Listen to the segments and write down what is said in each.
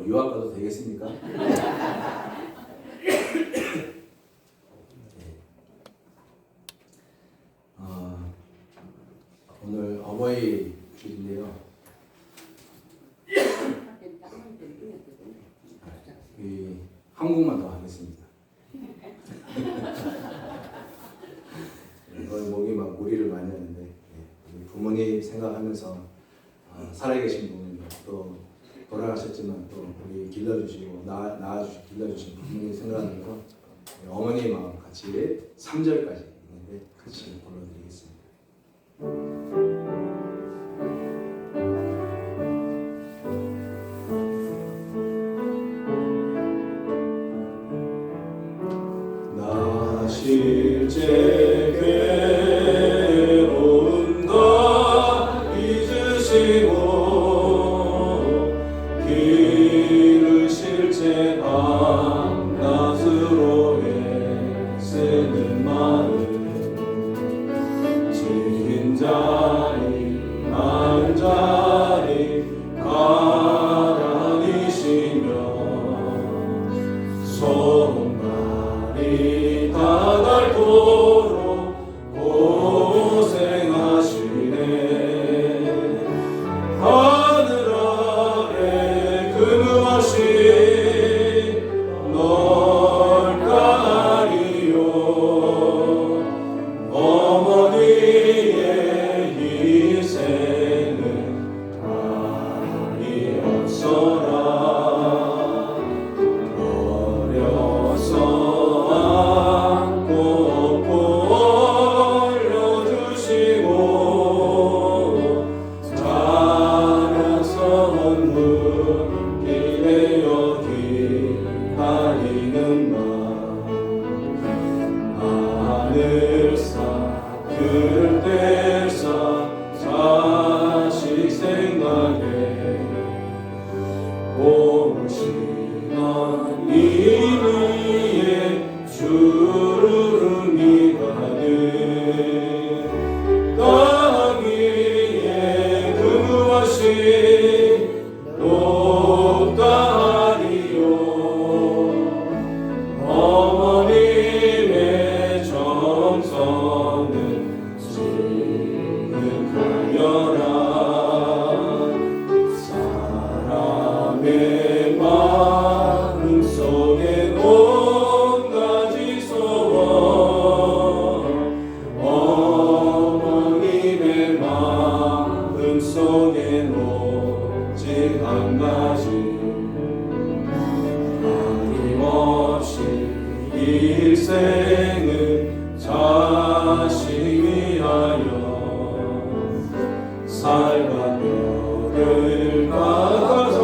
유학 가도 되겠습니까? 오늘 어버이길인데요. 한국만 더 하겠습니다. 오늘 목이 막 무리를 많이 하는데 부모님 생각하면서 살아계신 부모님 또 돌아가셨지만 또 우리 길러주시고 길러주신 부모님 생각하면서 어머니 마음 같이 3절까지 있는데 같이 불러드리겠습니다. 오시던 이위에 주름이 가득 땅 위에 그무하신 높다리요 어머님의 정성을 지극하여라 사람의 마음속에 온 가지 소원 어머님의 마음속에 오직 한 가지 아낌없이 일생을 자식 위하여 살과 뼈를 깎아서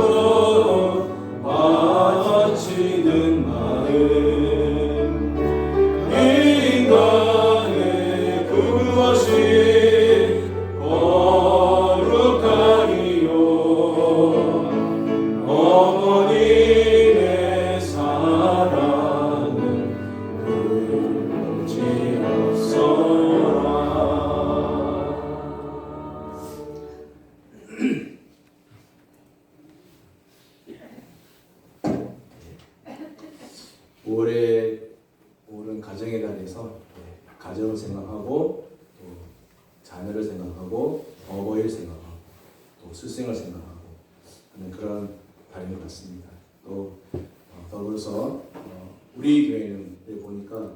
바치는 마음 인간의 그것이 거룩하리요 어머님의 사랑은 끊지 없어라. 올해는 가정의 달에서 가정을 생각하고 또 자녀를 생각하고 어버이를 생각하고 또 스승을 생각하고 하는 그런 달인 것 같습니다. 또 더불어서 우리 교회는 보니까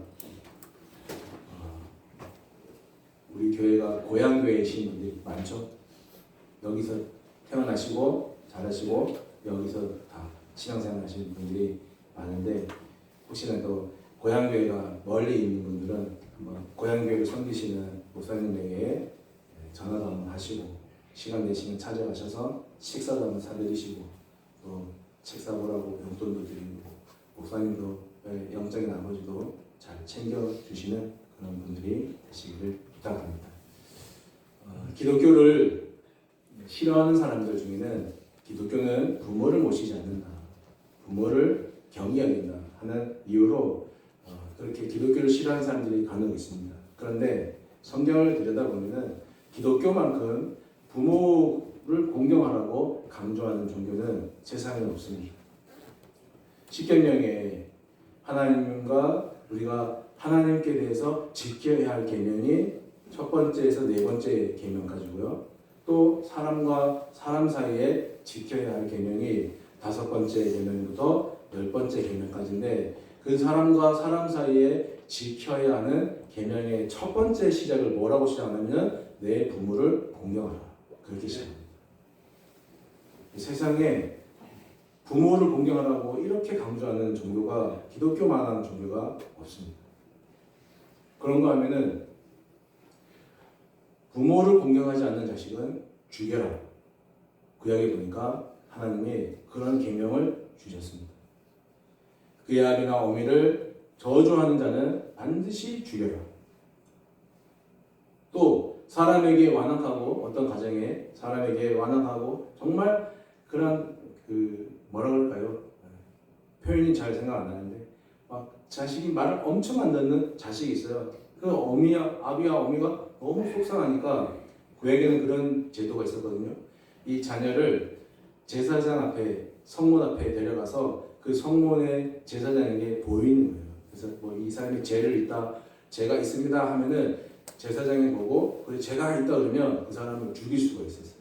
우리 교회가 고향 교회이신 분들이 많죠. 여기서 태어나시고 자라시고 여기서 다 신앙생활 하시는 분들이 많은데 혹시나 또 고향교회가 멀리 있는 분들은 한번 고향교회를 섬기시는 목사님에게 전화도 한번 하시고 시간 되시면 찾아가셔서 식사도 한번 사드리시고 또 책 사보라고 용돈도 드리고 목사님도 영적인 아버지도 잘 챙겨주시는 그런 분들이 되시기를 부탁합니다. 기독교를 싫어하는 사람들 중에는 기독교는 부모를 모시지 않는다, 부모를 경히 여긴다 하는 이유로 그렇게 기독교를 싫어하는 사람들이 간혹 있습니다. 그런데 성경을 들여다보면 기독교만큼 부모를 공경하라고 강조하는 종교는 세상에 없습니다. 십계명에 하나님과 우리가 하나님께 대해서 지켜야 할 계명이 첫 번째에서 네 번째 계명까지고요. 또 사람과 사람 사이에 지켜야 할 계명이 다섯 번째 계명부터 열 번째 계명까지인데 그 사람과 사람 사이에 지켜야 하는 계명의 첫 번째 시작을 뭐라고 시작하냐면 내 부모를 공경하라. 그렇게 시작합니다. 세상에 부모를 공경하라고 이렇게 강조하는 종교가 기독교만한 종교가 없습니다. 그런가 하면은 부모를 공경하지 않는 자식은 죽여라. 구약에 보니까 하나님이 그런 계명을 주셨습니다. 그의 아비나 어미를 저주하는 자는 반드시 죽여라. 또 사람에게 완악하고 어떤 가정에 사람에게 완악하고 정말 그런 뭐라 그럴까요? 표현이 잘 생각 안 나는데 막 자식이 말을 엄청 안 듣는 자식이 있어요. 그 아비와 어미가 너무 속상하니까 구약에는 그런 제도가 있었거든요. 이 자녀를 제사장 앞에 성문 앞에 데려가서 그 성문의 제사장에게 보이는 거예요. 그래서 뭐 이 사람이 죄가 있습니다 하면은 제사장이 보고 죄가 있다 그러면 그 사람을 죽일 수가 있었어요.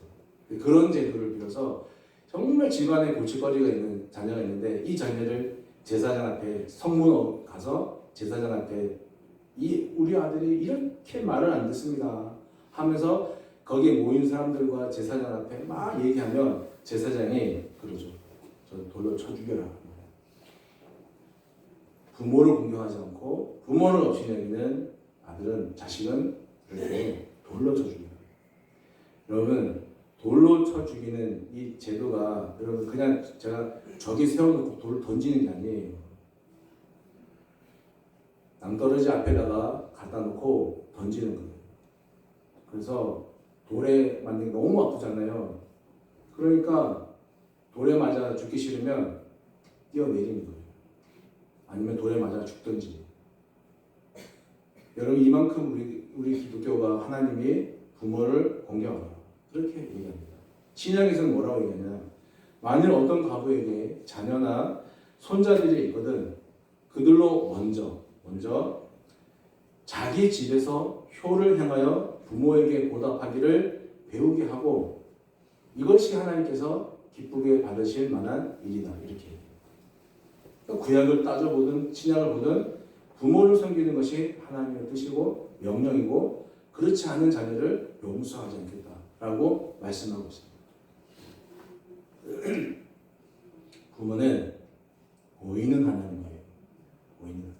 그런 제도를 빌어서 정말 집안에 골칫거리가 있는 자녀가 있는데 이 자녀를 제사장 앞에 성문 가서 제사장 앞에 우리 아들이 이렇게 말을 안 듣습니다 하면서 거기에 모인 사람들과 제사장 앞에 막 얘기하면 제사장이 그러죠. 저 돌로 쳐 죽여라. 부모를 공경하지 않고 부모를 없이 여기는 자식은 그렇게 돌로 쳐 죽여라. 여러분 돌로 쳐 죽이는 이 제도가 여러분 그냥 제가 저기 세워놓고 돌을 던지는 게 아니에요. 낭떠러지 앞에다가 갖다 놓고 던지는 거예요. 그래서 돌에 맞는 게 너무 아프잖아요. 그러니까 돌에 맞아 죽기 싫으면 뛰어내리는 거예요. 아니면 돌에 맞아 죽든지. 여러분 이만큼 우리 기독교가 하나님이 부모를 공경하라 그렇게 얘기합니다. 신약에서는 뭐라고 얘기하냐? 만일 어떤 가부에게 자녀나 손자들이 있거든 그들로 먼저 자기 집에서 효를 행하여 부모에게 보답하기를 배우게 하고 이것이 하나님께서 기쁘게 받으실 만한 일이다 이렇게. 구약을 따져보든 신약을 보든 부모를 섬기는 것이 하나님의 뜻이고 명령이고 그렇지 않은 자녀를 용서하지 않겠다라고 말씀하고 있습니다. 부모는 보이는 하나님이에요. 보이는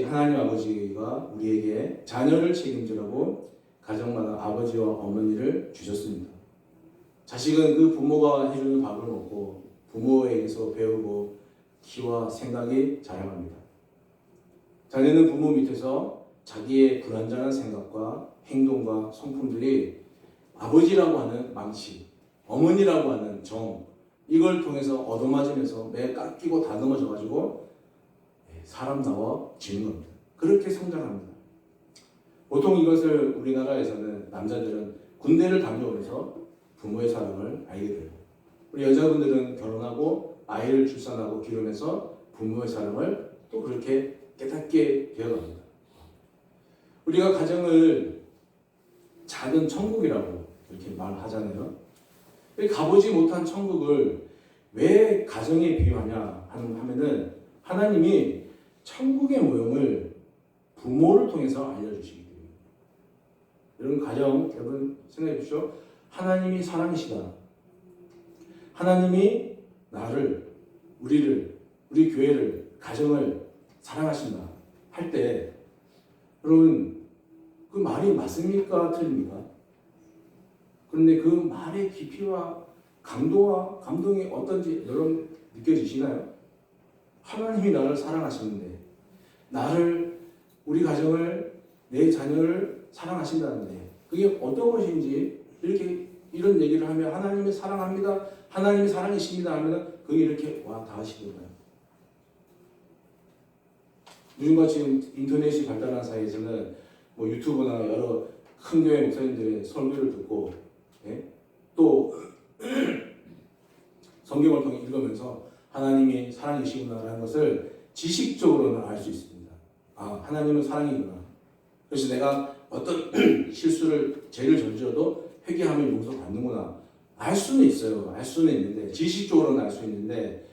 하나님 아버지가 우리에게 자녀를 책임지라고 가정마다 아버지와 어머니를 주셨습니다. 자식은 그 부모가 해주는 밥을 먹고 부모에게서 배우고 기와 생각이 자라납니다. 자녀는 부모 밑에서 자기의 불완전한 생각과 행동과 성품들이 아버지라고 하는 망치, 어머니라고 하는 정 이걸 통해서 얻어맞으면서 매 깎이고 다듬어져가지고 사람다워지는 겁니다. 그렇게 성장합니다. 보통 이것을 우리나라에서는 남자들은 군대를 다녀오면서 부모의 사랑을 알게 돼요. 우리 여자분들은 결혼하고 아이를 출산하고 기르면서 부모의 사랑을 또 그렇게 깨닫게 되어갑니다. 우리가 가정을 작은 천국이라고 이렇게 말하잖아요. 가보지 못한 천국을 왜 가정에 비유하냐 하면은 하나님이 천국의 모형을 부모를 통해서 알려주시기 때문에. 여러분 가정 여러분 생각해 보십시오. 하나님이 사랑이시다. 하나님이 나를, 우리를, 우리 교회를, 가정을 사랑하신다 할 때 여러분 그 말이 맞습니까? 틀립니까? 그런데 그 말의 깊이와 강도와 감동이 어떤지 여러분 느껴지시나요? 하나님이 나를 사랑하시는데 나를, 우리 가정을, 내 자녀를 사랑하신다는데 그게 어떤 것인지 이런 얘기를 하면 하나님이 사랑합니다. 하나님이 사랑이십니다 하면 그게 이렇게 와 닿으시더라고요. 요즘과 지금 인터넷이 발달한 사이에서는 뭐 유튜브나 여러 큰 교회 목사님들의 설교를 듣고 또 성경을 통해 읽으면서 하나님이 사랑이시구나라는 것을 지식적으로는 알 수 있습니다. 아, 하나님은 사랑이구나. 그래서 내가 어떤 실수를 죄를 저질러도 회개하면 용서받는구나. 알 수는 있어요. 알 수는 있는데 지식적으로는 알 수 있는데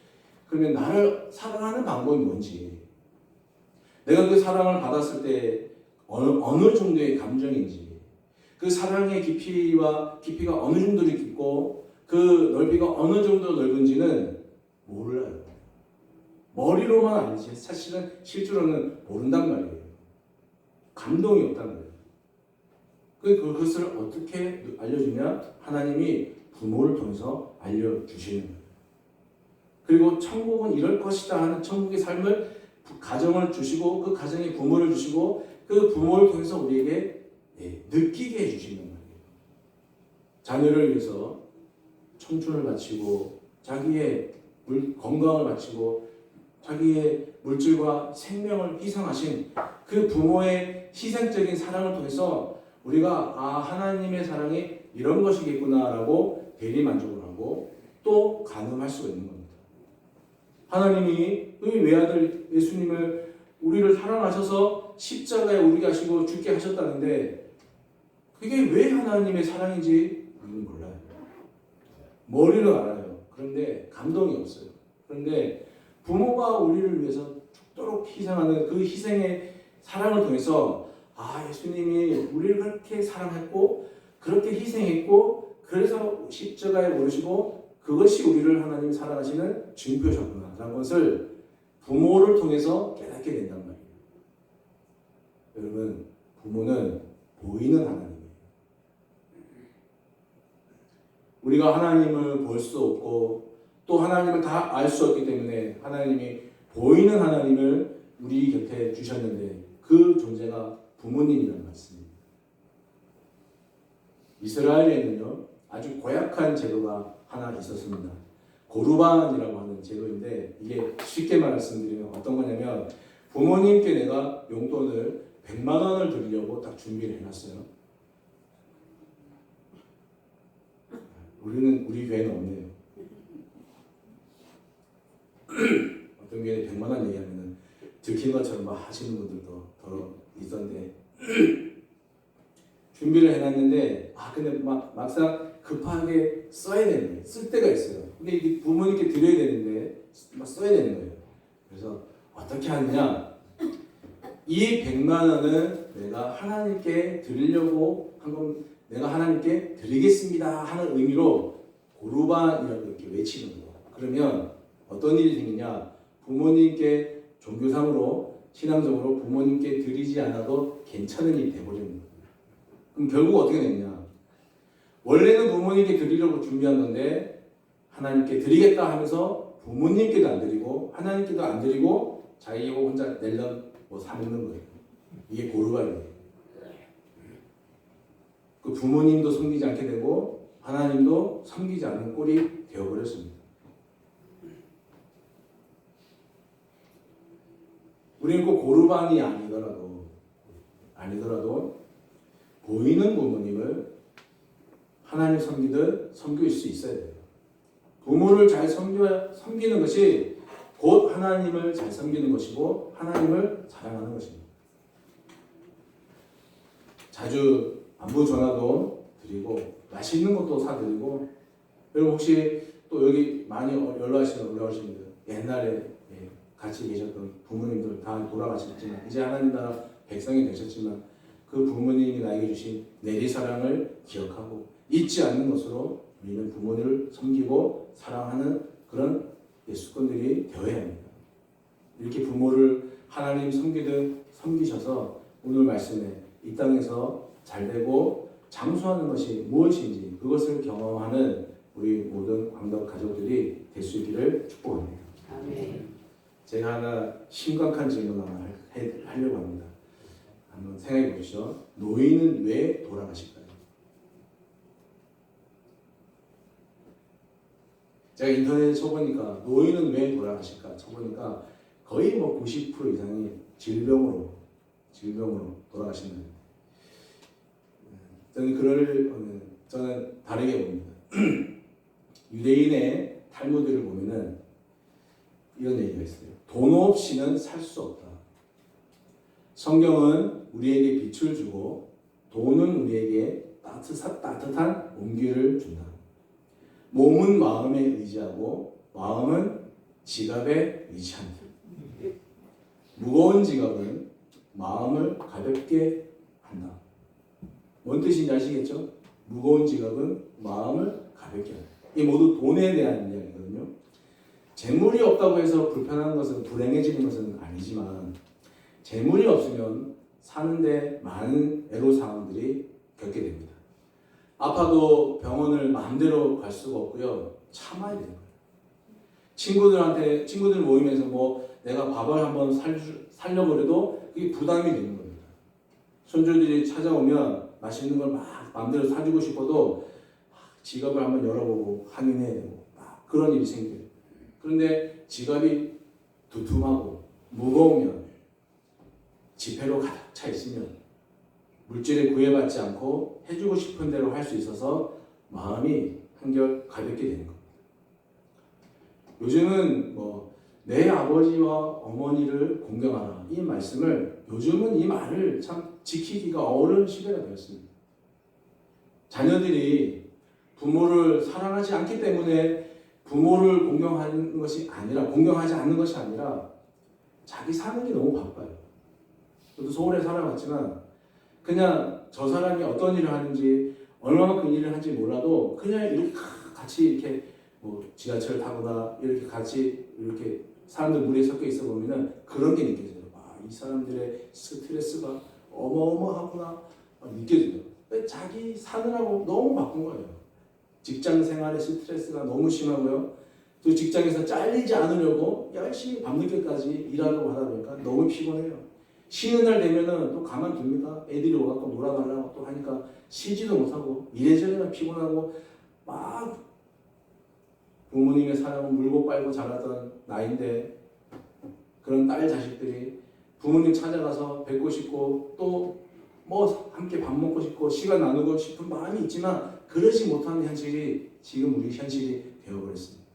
그러면 나를 사랑하는 방법이 뭔지, 내가 그 사랑을 받았을 때 어느 정도의 감정인지, 그 사랑의 깊이가 어느 정도 깊고 그 넓이가 어느 정도 넓은지는 몰라요. 머리로만 알지 사실은 실제로는 모른단 말이에요. 감동이 없단 말이에요. 그것을 어떻게 알려주냐? 하나님이 부모를 통해서 알려주시는 거예요. 그리고 천국은 이럴 것이다 하는 천국의 삶을 가정을 주시고 그 가정에 부모를 주시고 그 부모를 통해서 우리에게 느끼게 해주시는 거예요. 자녀를 위해서 청춘을 바치고 자기의 건강을 바치고 자기의 물질과 생명을 희생하신 그 부모의 희생적인 사랑을 통해서 우리가 하나님의 사랑이 이런 것이겠구나라고 대리만족을 하고 또 가늠할 수가 있는 겁니다. 하나님이 그 외아들 예수님을 우리를 사랑하셔서 십자가에 오르게 하시고 죽게 하셨다는데 그게 왜 하나님의 사랑인지 우리는 몰라요. 머리는 알아요. 그런데 감동이 없어요. 그런데 부모가 우리를 위해서 죽도록 희생하는 그 희생의 사랑을 통해서 예수님이 우리를 그렇게 사랑했고 그렇게 희생했고 그래서 십자가에 오르시고 그것이 우리를 하나님이 사랑하시는 증표셨구나 라는 것을 부모를 통해서 깨닫게 된단 말이에요. 여러분 부모는 보이는 하나님이에요. 우리가 하나님을 볼 수 없고 또 하나님을 다 알 수 없기 때문에 하나님이 보이는 하나님을 우리 곁에 주셨는데 그 존재가 부모님이라는 말씀입니다. 이스라엘에는요 아주 고약한 제도가 하나 있었습니다. 고르반이라고 하는 제도인데 이게 쉽게 말씀드리면 어떤 거냐면 부모님께 내가 용돈을 100만 원을 드리려고 딱 준비를 해놨어요. 우리 교회는 없네요. 어떤 교회는 100만 원 얘기하면은 들킨 것처럼 막 하시는 분들도 더 있던데 준비를 해놨는데 근데 막상 급하게 써야 되는 거예요. 쓸 때가 있어요. 근데 이게 부모님께 드려야 되는데 막 써야 되는 거예요. 그래서 어떻게 하느냐? 이 100만 원은 내가 하나님께 드리려고 한 건 내가 하나님께 드리겠습니다 하는 의미로 고르반이라고 이렇게 외치는 거예요. 그러면 어떤 일이 생기냐? 부모님께 종교상으로 신앙적으로 부모님께 드리지 않아도 괜찮은 일이 돼버리는 거예요. 그럼 결국 어떻게 되느냐? 원래는 부모님께 드리려고 준비한 건데 하나님께 드리겠다 하면서 부모님께도 안 드리고 하나님께도 안 드리고 자기 혼자 낼름 사 먹는 거예요. 이게 고르반이에요. 그 부모님도 섬기지 않게 되고 하나님도 섬기지 않는 꼴이 되어버렸습니다. 우리는 꼭 고르반이 아니더라도 보이는 부모님을 하나님 섬기듯 섬길 수 있어야 돼요. 부모를 잘 섬기는 것이 곧 하나님을 잘 섬기는 것이고 하나님을 사랑하는 것입니다. 자주 안부 전화도 드리고 맛있는 것도 사드리고 여러분 혹시 또 여기 많이 올라오시는 분들 옛날에 같이 계셨던 부모님들 다 돌아가셨지만 이제 하나님 나라 백성이 되셨지만 그 부모님이 나에게 주신 내리사랑을 기억하고 잊지 않는 것으로 우리는 부모님을 섬기고 사랑하는 그런 예수꾼들이 되어야 합니다. 이렇게 부모를 하나님 섬기듯 섬기셔서 오늘 말씀에 이 땅에서 잘되고 장수하는 것이 무엇인지 그것을 경험하는 우리 모든 광덕 가족들이 될 수 있기를 축복합니다. 아멘. 제가 하나 심각한 질문 하나 하려고 합니다. 한번 생각해 보시죠. 노인은 왜 돌아가실까요? 제가 인터넷에 쳐보니까 노인은 왜 돌아가실까 쳐보니까 거의 90% 이상이 질병으로 돌아가시는 거예요. 저는 다르게 봅니다. 유대인의 탈무드를 보면은 이런 얘기가 있어요. 돈 없이는 살 수 없다. 성경은 우리에게 빛을 주고 돈은 우리에게 따뜻한 온기를 준다. 몸은 마음에 의지하고 마음은 지갑에 의지한다. 무거운 지갑은 마음을 가볍게 한다. 뭔 뜻인지 아시겠죠? 무거운 지갑은 마음을 가볍게 한다. 이 모두 돈에 대한 이야기거든요. 재물이 없다고 해서 불편한 것은 불행해지는 것은 아니지만 재물이 없으면 사는데 많은 애로사항들이 겪게 됩니다. 아파도 병원을 마음대로 갈 수가 없고요. 참아야 되는 거예요. 친구들 모임에서 내가 밥을 한번 살려고 그래도 그게 부담이 되는 겁니다. 손주들이 찾아오면 맛있는 걸 막 마음대로 사주고 싶어도 지갑을 한번 열어보고 확인해야 되고 그런 일이 생겨요. 그런데 지갑이 두툼하고 무거우면 지폐로 가득 차 있으면 물질에 구애받지 않고 해주고 싶은 대로 할 수 있어서 마음이 한결 가볍게 되는 겁니다. 요즘은 내 아버지와 어머니를 공경하라 이 말씀을 요즘은 이 말을 참 지키기가 어려운 시대가 되었습니다. 자녀들이 부모를 사랑하지 않기 때문에 부모를 공경하지 않는 것이 아니라 자기 사는 게 너무 바빠요. 저도 서울에 살아봤지만 그냥 저 사람이 어떤 일을 하는지 얼마만큼 일을 하는지 몰라도 그냥 이렇게 같이 이렇게 지하철 타거나 이렇게 같이 이렇게 사람들 무리에 섞여 있어 보면은 그런 게 느껴져요. 이 사람들의 스트레스가 어마어마하구나 느껴져요. 자기 사느라고 너무 바쁜 거예요. 직장 생활의 스트레스가 너무 심하고요. 또 직장에서 잘리지 않으려고 열심히 밤늦게까지 일하려고 하다 보니까 너무 피곤해요. 쉬는 날 되면은 또 가만둡니까? 애들이 와갖고 놀아달라고 또 하니까 쉬지도 못하고 이래저래만 피곤하고 막 부모님의 사랑을 물고 빨고 자랐던 나인데 그런 딸 자식들이 부모님 찾아가서 뵙고 싶고 또 뭐 함께 밥 먹고 싶고 시간 나누고 싶은 마음이 있지만 그러지 못하는 현실이 지금 우리 현실이 되어버렸습니다.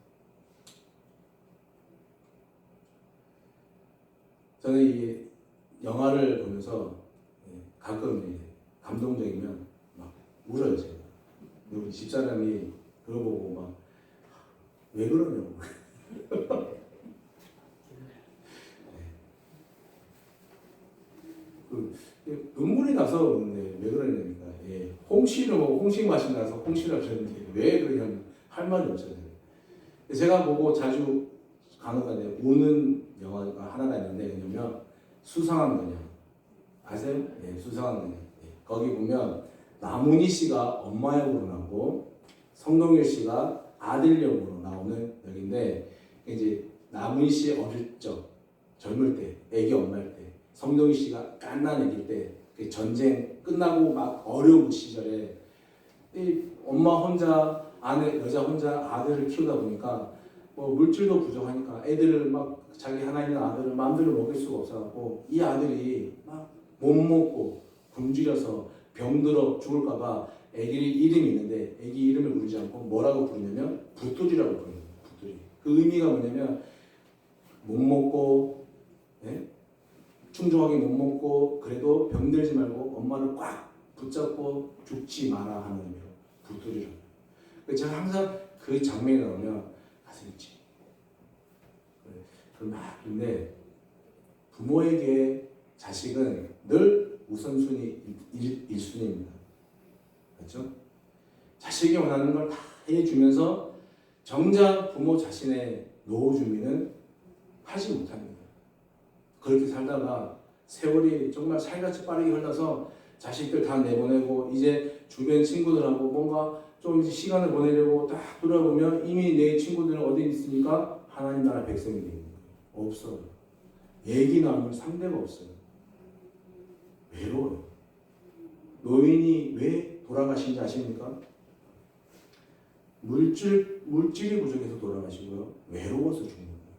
저는 이 영화를 보면서 가끔 감동적이면 막 울어요 제가. 우리 집사람이 그거 보고 막 왜 그러냐고. 눈물이 나서 그러는데 왜 그러냐니까. 홍시 맛이 나서 홍시라 그러는데 왜 그러냐면 할 말이 없잖아요. 제가 보고 자주 간혹가다가 우는 영화가 하나가 있는데 뭐냐면 수상한 거냐 아세요? 수상한 거냐. 거기 보면 남은희 씨가 엄마 역으로 나오고 성동일 씨가 아들 역으로 나오는 역인데 이제 남은희 씨 어릴 적 젊을 때 애기 엄마일 때 성동일 씨가 깐난 애기일 때 그 전쟁 끝나고 막 어려운 시절에 이 엄마 혼자 여자 혼자 아들을 키우다 보니까 뭐 물질도 부족하니까 애들을 막 자기 하나 있는 아들을 마음대로 먹일 수가 없어갖고 이 아들이 막 못 먹고 굶주려서 병들어 죽을까봐 애기 이름이 있는데 애기 이름을 부르지 않고 뭐라고 부르냐면 붓돌이라고 부르는 거예요. 붓돌이. 그 의미가 뭐냐면 못 먹고 충족하게 못 먹고 그래도 병들지 말고 엄마를 꽉 붙잡고 죽지 마라 하는 의미로 붓돌이라고. 제가 항상 그 장면이 나오면 가슴이 찡. 근데 부모에게 자식은 늘 우선순위 1순위입니다. 그렇죠? 자식이 원하는 걸 다 해주면서 정작 부모 자신의 노후 준비는 하지 못합니다. 그렇게 살다가 세월이 정말 살같이 빠르게 흘러서 자식들 다 내보내고 이제 주변 친구들하고 뭔가 좀 시간을 보내려고 딱 돌아보면 이미 내 친구들은 어디 있으니까 하나님 나라 백성이 되는 거예요. 없어요. 얘기 나눌 상대가 없어요. 외로워요. 노인이 왜 돌아가신지 아십니까? 물질이 부족해서 돌아가시고요. 외로워서 죽는 거예요.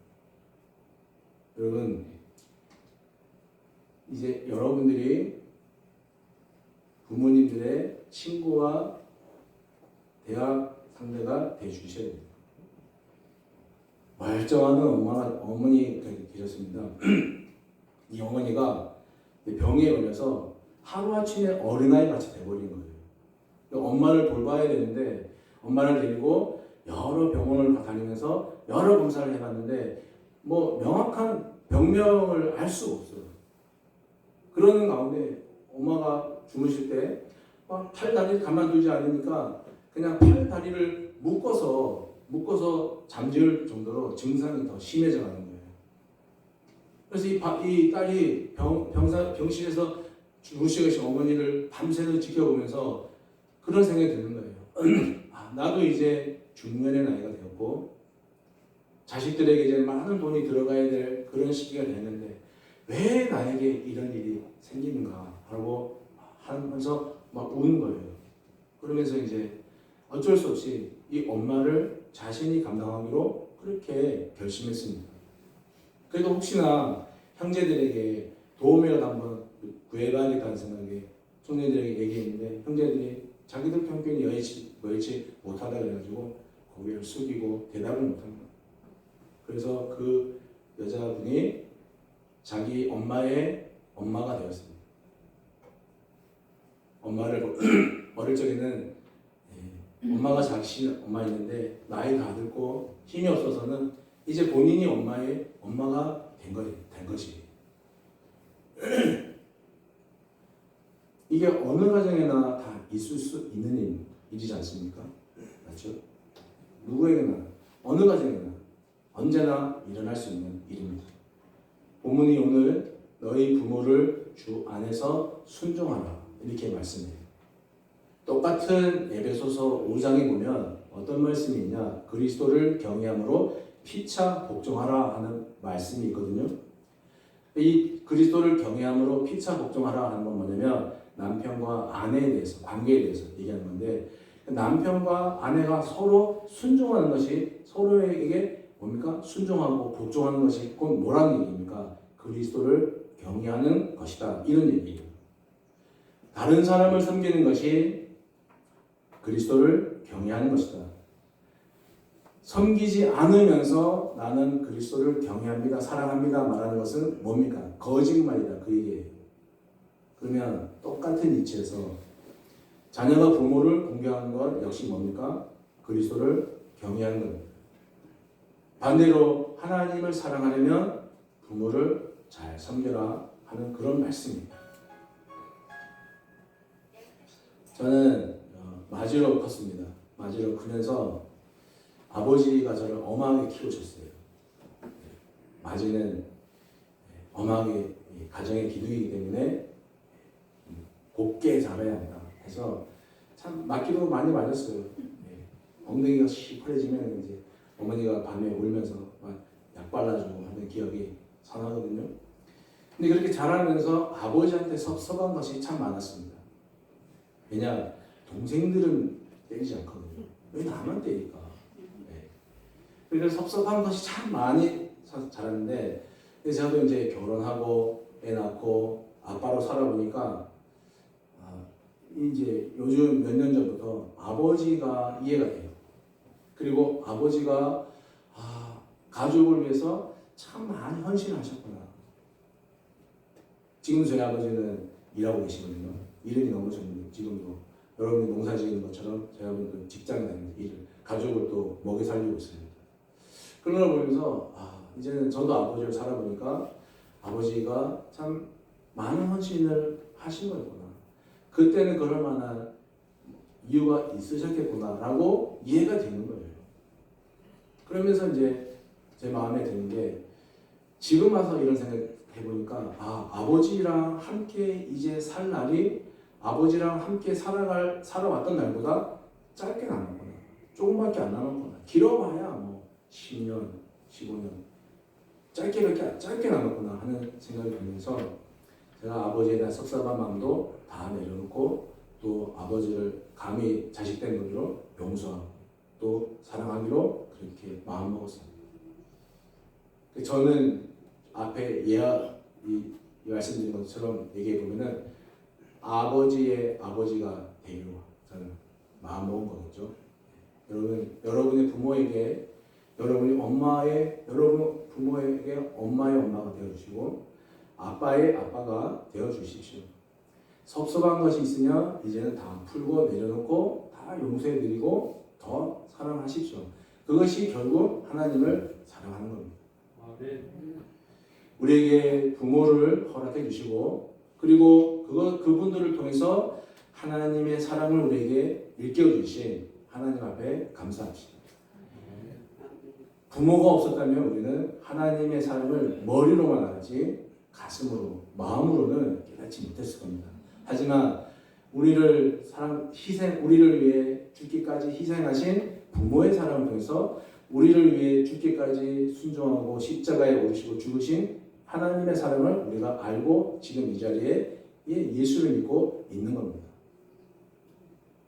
여러분, 이제 여러분들이 부모님들의 친구와 대학 상대가 되주셔야 됩니다. 멀쩡한 어머니 계셨습니다. 이 어머니가 병에 걸려서 하루아침에 어린아이 같이 돼버린 거예요. 엄마를 돌봐야 되는데 엄마를 데리고 여러 병원을 다니면서 여러 검사를 해봤는데 뭐 명확한 병명을 알 수가 없어요. 그러는 가운데 엄마가 주무실 때 팔다리를 가만두지 않으니까 그냥 팔다리를 묶어서 잠들 정도로 증상이 더 심해져 가는 거예요. 그래서 이 딸이 병실에서 주무시고 계신 어머니를 밤새도록 지켜보면서 그런 생각이 드는 거예요. 나도 이제 중년의 나이가 되었고 자식들에게 이제 많은 돈이 들어가야 될 그런 시기가 됐는데 왜 나에게 이런 일이 생기는가 하고 하면서 막 우는 거예요. 그러면서 이제 어쩔 수 없이 이 엄마를 자신이 감당하기로 그렇게 결심했습니다. 그래도 혹시나 형제들에게 도움이라도 한번 구해봐야겠다는 생각에 형제들에게 얘기했는데 형제들이 자기들 형편이 여의치 못하다 그래가지고 고개를 숙이고 대답을 못합니다. 그래서 그 여자분이 자기 엄마의 엄마가 되었습니다. 엄마를 어릴 적에는 엄마가 자기 엄마였는데 나이가 다 들고 힘이 없어서는 이제 본인이 엄마의 엄마가 된 것이. 이게 어느 가정에나 다 있을 수 있는 일이지 않습니까? 맞죠? 누구에게나 어느 가정에나 언제나 일어날 수 있는 일입니다. 본문이 오늘 너희 부모를 주 안에서 순종하라 이렇게 말씀해요. 똑같은 에베소서 5장에 보면 어떤 말씀이 있냐? 그리스도를 경외함으로 피차 복종하라 하는 말씀이 있거든요. 이 그리스도를 경외함으로 피차 복종하라 하는 건 뭐냐면 남편과 아내에 대해서 관계에 대해서 얘기하는 건데 남편과 아내가 서로 순종하는 것이 서로에게 뭡니까? 순종하고 복종하는 것이 곧 뭐라는 얘기입니까? 그리스도를 경외하는 것이다. 이런 얘기예요. 다른 사람을 섬기는 것이 그리스도를 경외하는 것이다. 섬기지 않으면서 나는 그리스도를 경외합니다, 사랑합니다 말하는 것은 뭡니까? 거짓말이다. 그 얘기예요. 그러면 똑같은 이치에서 자녀가 부모를 공경하는 것 역시 뭡니까? 그리스도를 경외하는 겁니다. 반대로 하나님을 사랑하려면 부모를 잘 섬겨라 하는 그런 말씀입니다. 저는 마지로 컸습니다. 마지로 크면서 아버지가 저를 엄하게 키우셨어요. 마지는 엄하게 가정의 기둥이기 때문에 곱게 자라야 한다 해서 참 맞기도 많이 맞았어요. 엉덩이가 시퍼래지면 이제 어머니가 밤에 울면서 막 약 발라주고 하는 기억이 선하거든요. 근데 그렇게 자라면서 아버지한테 섭섭한 것이 참 많았습니다. 왜냐, 동생들은 때리지 않거든요. 왜 나만 때릴까? 그러니까 섭섭한 것이 참 많이 자랐는데, 저도 이제 결혼하고 애 낳고 아빠로 살아보니까 이제 요즘 몇 년 전부터 아버지가 이해가 돼요. 그리고 아버지가 가족을 위해서 참 많이 헌신하셨구나. 지금 저희 아버지는 일하고 계시거든요. 일이 너무 좋은데 지금도 여러분이 농사 지는 것처럼 저희 아버지는 직장에 다니면서 일을 가족을 또 먹여 살리고 있습니다. 그런 걸 보면서 이제는 저도 아버지를 살아보니까 아버지가 참 많은 헌신을 하신 거였구나. 그때는 그럴 만한 이유가 있으셨겠구나라고 이해가 되는 거예요. 그러면서 이제 제 마음에 드는 게 지금 와서 이런 생각 해보니까 아버지랑 함께 이제 살 날이 아버지랑 함께 살아왔던 날보다 짧게 남았구나. 조금밖에 안 남았구나. 길어봐야 뭐 10년, 15년 짧게 남았구나 하는 생각이 들면서 제가 아버지에 대한 섭섭한 마음도 다 내려놓고 또 아버지를 감히 자식된 분으로 용서하고 또 사랑하기로 그렇게 마음먹었습니다. 저는 앞에 이 말씀드린 것처럼 얘기해 보면은 아버지의 아버지가 되기로 저는 마음먹은 거겠죠. 여러분의 부모에게 여러분 부모에게 엄마의 엄마가 되어주시고 아빠의 아빠가 되어주십시오. 섭섭한 것이 있으면 이제는 다 풀고 내려놓고 다 용서해드리고 더 사랑하십시오. 그것이 결국 하나님을 사랑하는 겁니다. 우리에게 부모를 허락해 주시고 그리고 그분들을 통해서 하나님의 사랑을 우리에게 일깨워 주신 하나님 앞에 감사합시다. 부모가 없었다면 우리는 하나님의 사랑을 머리로만 알았지 가슴으로 마음으로는 깨닫지 못했을 겁니다. 하지만 우리를 위해 죽기까지 희생하신 부모의 사랑을 통해서 우리를 위해 죽기까지 순종하고 십자가에 오르시고 죽으신 하나님의 사랑을 우리가 알고 지금 이 자리에 예수를 믿고 있는 겁니다.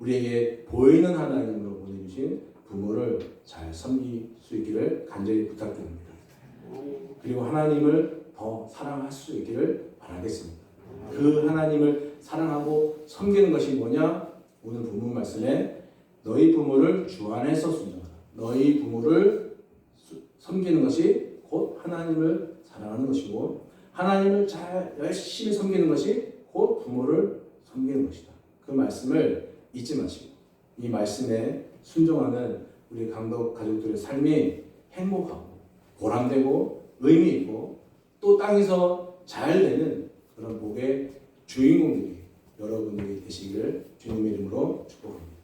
우리에게 보이는 하나님으로 보내주신 부모를 잘 섬길 수 있기를 간절히 부탁드립니다. 그리고 하나님을 더 사랑할 수 있기를 바라겠습니다. 그 하나님을 사랑하고 섬기는 것이 뭐냐? 오늘 본문 말씀에 너희 부모를 주 안에서 순종하라. 너희 부모를 섬기는 것이 곧 하나님을 사랑하는 것이고 하나님을 잘 열심히 섬기는 것이 곧 부모를 섬기는 것이다. 그 말씀을 잊지 마시고 이 말씀에 순종하는 우리 강덕 가족들의 삶이 행복하고 보람되고 의미 있고 또 땅에서 잘 되는 그런 복의 주인공들이 여러분들이 되시기를 주님의 이름으로 축복합니다.